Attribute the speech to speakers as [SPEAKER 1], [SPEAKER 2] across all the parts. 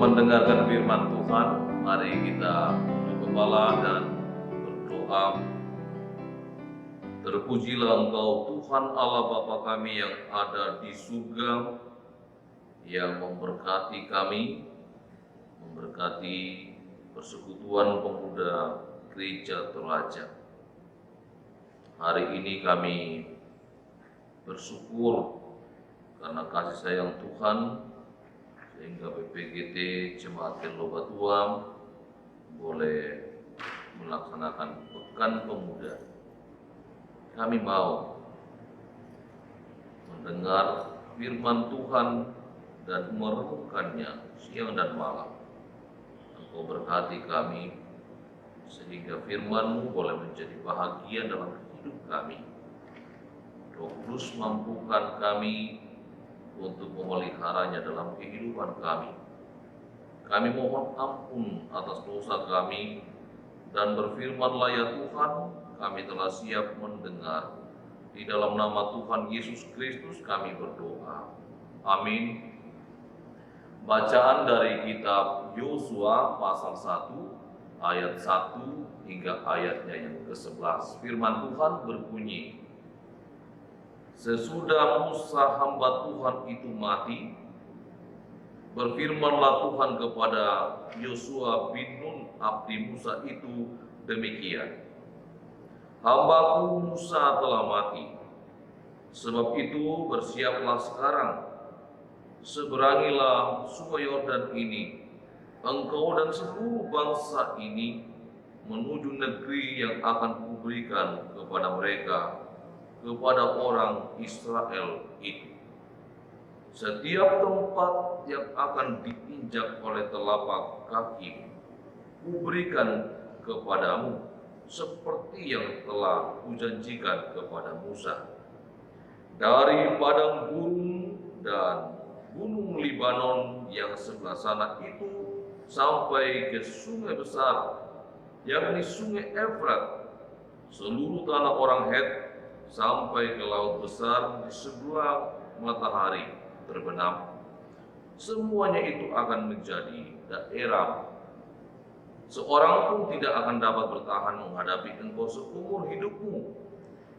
[SPEAKER 1] mendengarkan firman Tuhan, mari kita tunduk kepala dan berdoa. Terpujilah Engkau Tuhan Allah Bapa kami yang ada di surga, yang memberkati kami, memberkati persekutuan pemuda Gereja Toraja. Hari ini kami bersyukur karena kasih sayang Tuhan, sehingga PPGT Jemaat Kelo Batuam boleh melaksanakan Pekan Pemuda. Kami mau mendengar firman Tuhan dan merenungkannya siang dan malam. Engkau berkati kami, sehingga firman-Mu boleh menjadi bahagia dalam hidup kami. Roh Kudus mampukan kami untuk memeliharanya dalam kehidupan kami. Kami mohon ampun atas dosa kami, dan berfirmanlah ya Tuhan, kami telah siap mendengar. Di dalam nama Tuhan Yesus Kristus kami berdoa. Amin. Bacaan dari kitab Yosua pasal 1 ayat 1 hingga ayatnya yang ke-11. Firman Tuhan berbunyi, sesudah Musa hamba Tuhan itu mati, berfirmanlah Tuhan kepada Yosua bin Nun abdi Musa itu demikian, hambaku Musa telah mati, sebab itu bersiaplah sekarang, seberangilah sungai Yordan ini, engkau dan seluruh bangsa ini, menuju negeri yang akan kuberikan kepada mereka, kepada orang Israel itu. Setiap tempat yang akan diinjak oleh telapak kaki, kuberikan kepadamu, seperti yang telah kujanjikan kepada Musa. Dari padang gurun dan gunung Libanon yang sebelah sana itu, sampai ke sungai besar, yakni sungai Efrat, seluruh tanah orang Het, sampai ke laut besar di sebelah matahari terbenam. Semuanya itu akan menjadi daerah. Seorang pun tidak akan dapat bertahan menghadapi engkau seumur hidupmu.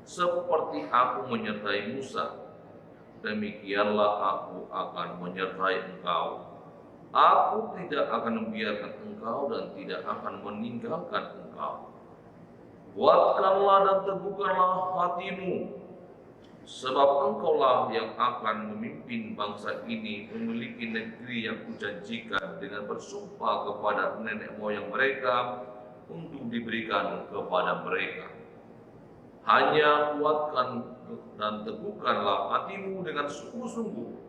[SPEAKER 1] Seperti aku menyertai Musa, demikianlah aku akan menyertai engkau. Aku tidak akan membiarkan engkau dan tidak akan meninggalkan engkau. Kuatkanlah dan teguhkanlah hatimu, sebab engkaulah yang akan memimpin bangsa ini memiliki negeri yang kujanjikan dengan bersumpah kepada nenek moyang mereka untuk diberikan kepada mereka. Hanya kuatkan dan teguhkanlah hatimu dengan sungguh-sungguh.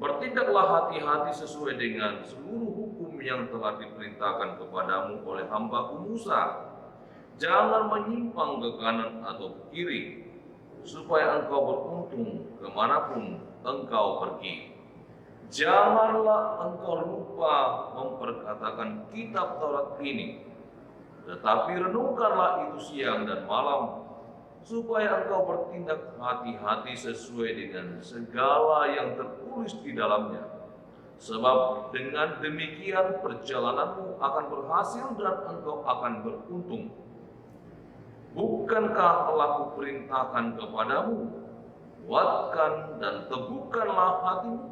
[SPEAKER 1] Bertindaklah hati-hati sesuai dengan seluruh hukum yang telah diperintahkan kepadamu oleh hambaku Musa. Jangan menyimpang ke kanan atau ke kiri, supaya engkau beruntung kemanapun engkau pergi. Janganlah engkau lupa memperkatakan kitab Taurat ini, tetapi renungkanlah itu siang dan malam, supaya engkau bertindak hati-hati sesuai dengan segala yang tertulis di dalamnya. Sebab dengan demikian perjalananmu akan berhasil dan engkau akan beruntung. Bukankah telah kuperintahkan kepadamu, kuatkan dan teguhkanlah hatimu.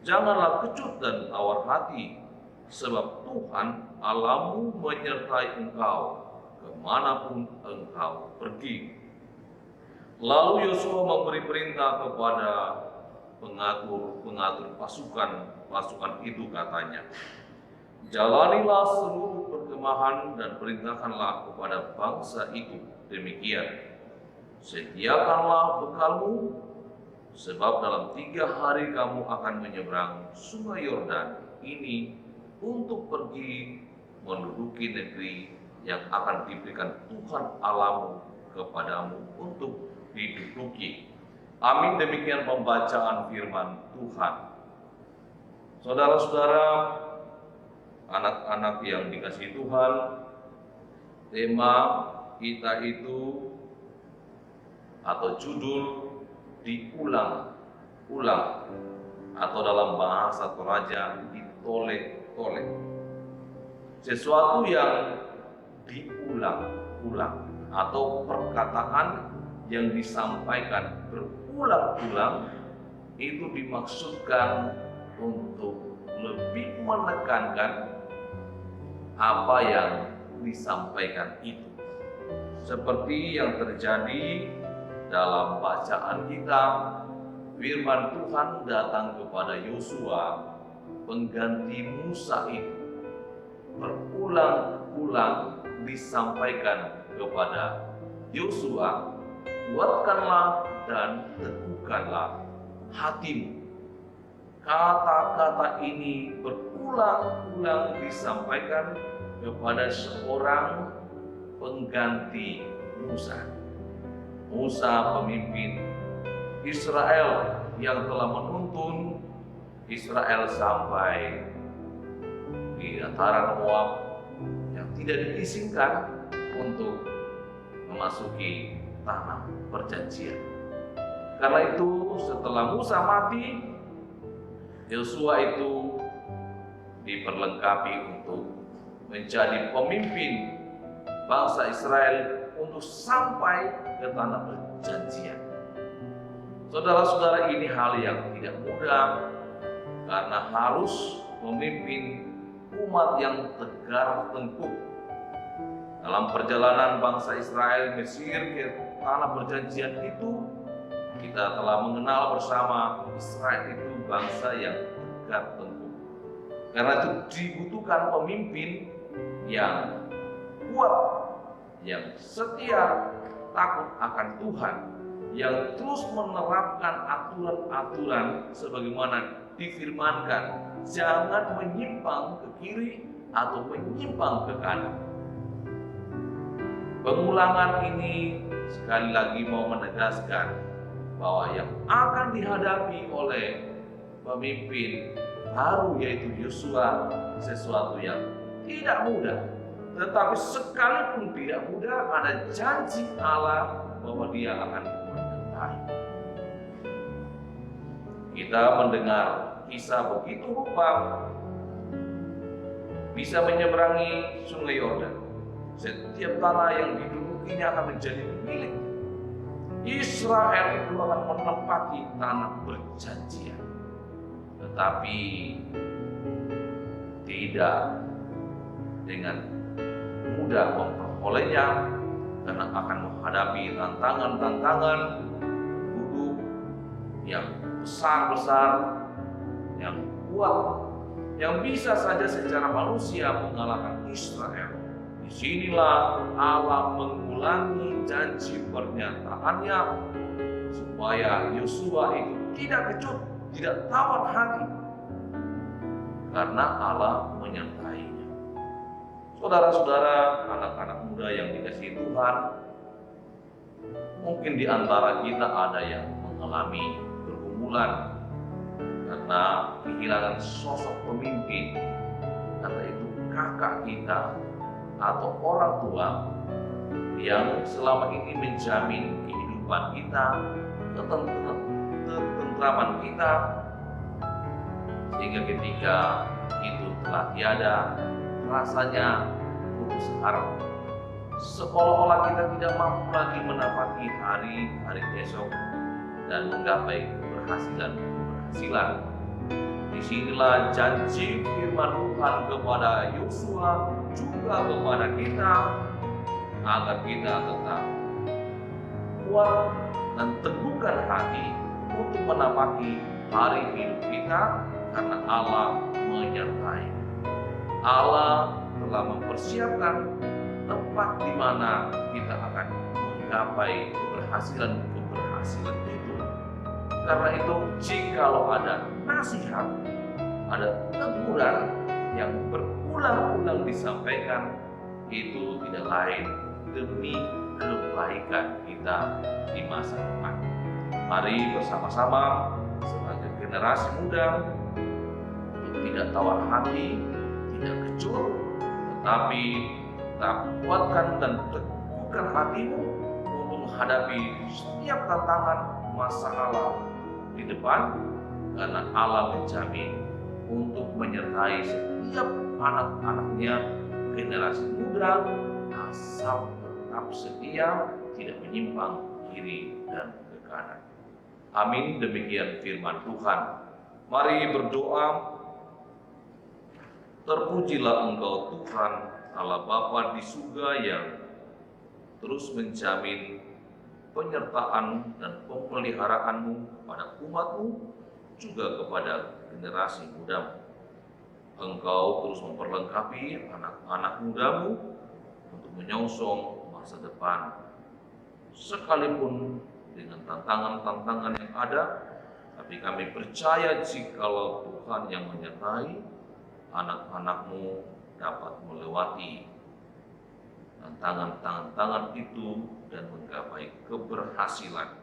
[SPEAKER 1] Janganlah kecut dan tawar hati, sebab Tuhan Allahmu menyertai engkau kemanapun engkau pergi. Lalu Yosua memberi perintah kepada pengatur pasukan itu, katanya, jalanilah seluruh perkemahan dan perintahkanlah kepada bangsa itu demikian. Sediakanlah bekalmu, sebab dalam 3 hari kamu akan menyeberang sungai Yordan ini untuk pergi menduduki negeri yang akan diberikan Tuhan Allahmu kepadamu untuk diduduki. Amin. Demikian pembacaan firman Tuhan. Saudara-saudara, anak-anak yang dikasihi Tuhan, tema kita itu atau judul diulang-ulang, atau dalam bahasa Toraja bertolak-tolak. Sesuatu yang diulang-ulang atau perkataan yang disampaikan berulang-ulang itu dimaksudkan untuk lebih menekankan apa yang disampaikan itu. Seperti yang terjadi dalam bacaan kita, firman Tuhan datang kepada Yosua, pengganti Musa itu. Berulang-ulang disampaikan kepada Yosua, kuatkanlah dan teguhkanlah hatimu. Kata-kata ini berulang-ulang disampaikan kepada seorang pengganti Musa. Musa pemimpin Israel yang telah menuntun Israel sampai di dataran Moab yang tidak diizinkan untuk memasuki tanah perjanjian. Karena itu setelah Musa mati, Yosua itu diperlengkapi untuk menjadi pemimpin bangsa Israel untuk sampai ke tanah perjanjian. Saudara-saudara, ini hal yang tidak mudah karena harus memimpin umat yang tegar tengkuk. Dalam perjalanan bangsa Israel Mesir ke tanah perjanjian itu, kita telah mengenal bersama Israel itu bangsa yang tegar tengkuk. Karena itu dibutuhkan pemimpin yang kuat, yang setia, takut akan Tuhan, yang terus menerapkan aturan-aturan sebagaimana difirmankan, jangan menyimpang ke kiri atau menyimpang ke kanan. Pengulangan ini sekali lagi mau menegaskan bahwa yang akan dihadapi oleh pemimpin baru yaitu Yosua sesuatu yang tidak mudah. Tetapi sekalipun tidak mudah, ada janji Allah bahwa Dia akan menyertai. Kita mendengar kisah begitu rupa, bisa menyeberangi Sungai Yordan. Setiap tanah yang didudukinya akan menjadi milik. Israel itu akan menempati tanah perjanjian. Tetapi tidak dengan mudah memperolehnya, karena akan menghadapi tantangan-tantangan hidup yang besar-besar, yang kuat, yang bisa saja secara manusia mengalahkan Israel. Disinilah Allah mengulangi janji pernyataannya supaya Yosua itu tidak kecut, tidak tawar hati, karena Allah menyertainya. Saudara-saudara, anak-anak muda yang dikasihi Tuhan, mungkin di antara kita ada yang mengalami pergumulan karena kehilangan sosok pemimpin, karena itu kakak kita atau orang tua yang selama ini menjamin kehidupan kita, ketentraman kita, sehingga ketika itu telah tiada, rasanya putus harap. Seolah-olah kita tidak mampu lagi menapaki hari-hari esok dan menggapai keberhasilan. Disinilah janji firman Tuhan kepada Yosua juga kepada kita, agar kita tetap kuat dan teguhkan hati untuk menapaki hari hidup kita, karena Allah menyertai. Allah telah mempersiapkan tempat di mana kita akan menggapai keberhasilan itu. Karena itu, jikalau ada nasihat, ada teguran yang berulang-ulang disampaikan, itu tidak lain demi kebaikan kita di masa depan. Mari bersama-sama sebagai generasi muda untuk tidak tawar hati, tidak kecut, tetapi tetap kuatkan dan teguhkan hatimu untuk menghadapi setiap tantangan masalah di depan, karena Allah menjamin untuk menyertai setiap anak-anaknya generasi muda asal tetap setia, tidak menyimpang kiri dan ke kanan. Amin. Demikian firman Tuhan. Mari berdoa. Terpujilah Engkau Tuhan Allah Bapa di surga yang terus menjamin penyertaan dan pemeliharaanmu pada umatmu, juga kepada generasi mudamu. Engkau terus memperlengkapi anak-anak mudamu untuk menyongsong masa depan. Sekalipun dengan tantangan-tantangan yang ada, tapi kami percaya jikalau Tuhan yang menyertai, anak-anakmu dapat melewati tantangan-tantangan itu dan menggapai keberhasilan.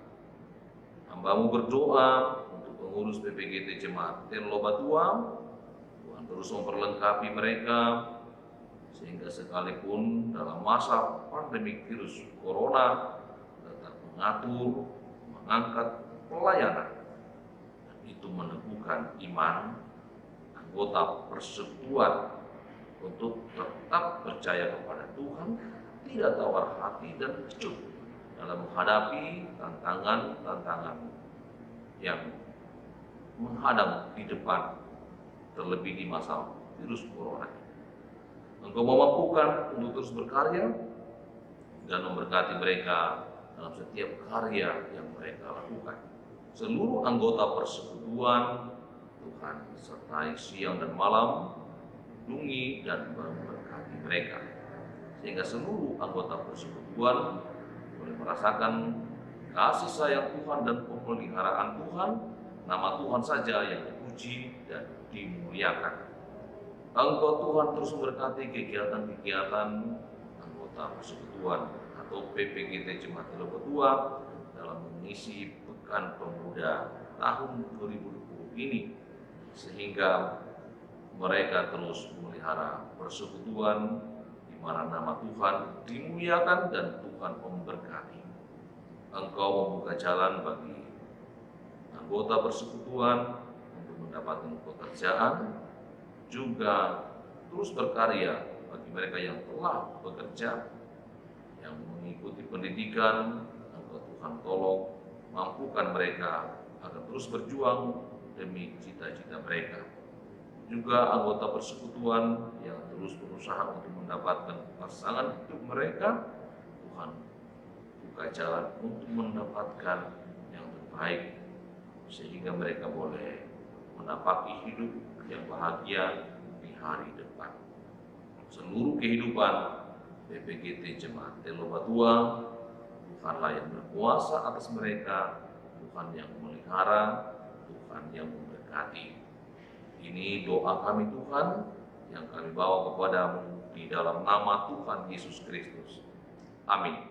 [SPEAKER 1] Hamba-Mu berdoa untuk pengurus PPGT Jemaat Telo Batuang. Tuhan terus memperlengkapi mereka, sehingga sekalipun dalam masa pandemi virus corona tetap mengatur, mengangkat pelayanan, dan itu meneguhkan iman anggota persekutuan untuk tetap percaya kepada Tuhan, tidak tawar hati dan kecut dalam menghadapi tantangan-tantangan yang menghadap di depan, terlebih di masa virus corona. Engkau memampukan untuk terus berkarya dan memberkati mereka dalam setiap karya yang mereka lakukan. Seluruh anggota persekutuan, Tuhan sertai siang dan malam, lindungi dan memberkati mereka, sehingga seluruh anggota persekutuan boleh merasakan kasih sayang Tuhan dan pemeliharaan Tuhan. Nama Tuhan saja yang dipuji dan dimuliakan. Engkau Tuhan terus memberkati kegiatan-kegiatan anggota persekutuan atau PPGT Jemaat Telo Batuang dalam mengisi Pekan Pemuda tahun 2020 ini, sehingga mereka terus memelihara persekutuan di mana nama Tuhan dimuliakan dan Tuhan memberkati. Engkau membuka jalan bagi anggota persekutuan untuk mendapatkan pekerjaan, juga terus berkarya bagi mereka yang telah bekerja, yang mengikuti pendidikan. Engkau Tuhan tolong mampukan mereka agar terus berjuang demi cita-cita mereka. Juga anggota persekutuan yang terus berusaha untuk mendapatkan pasangan hidup mereka, Tuhan buka jalan untuk mendapatkan yang terbaik, sehingga mereka boleh menapaki hidup yang bahagia di hari depan. Seluruh kehidupan PPGT Jemaat Telo Batuang, Tuhanlah yang berkuasa atas mereka, Tuhan yang memelihara, Tuhan yang memberkati. Ini doa kami Tuhan yang kami bawa kepadamu di dalam nama Tuhan Yesus Kristus. Amin.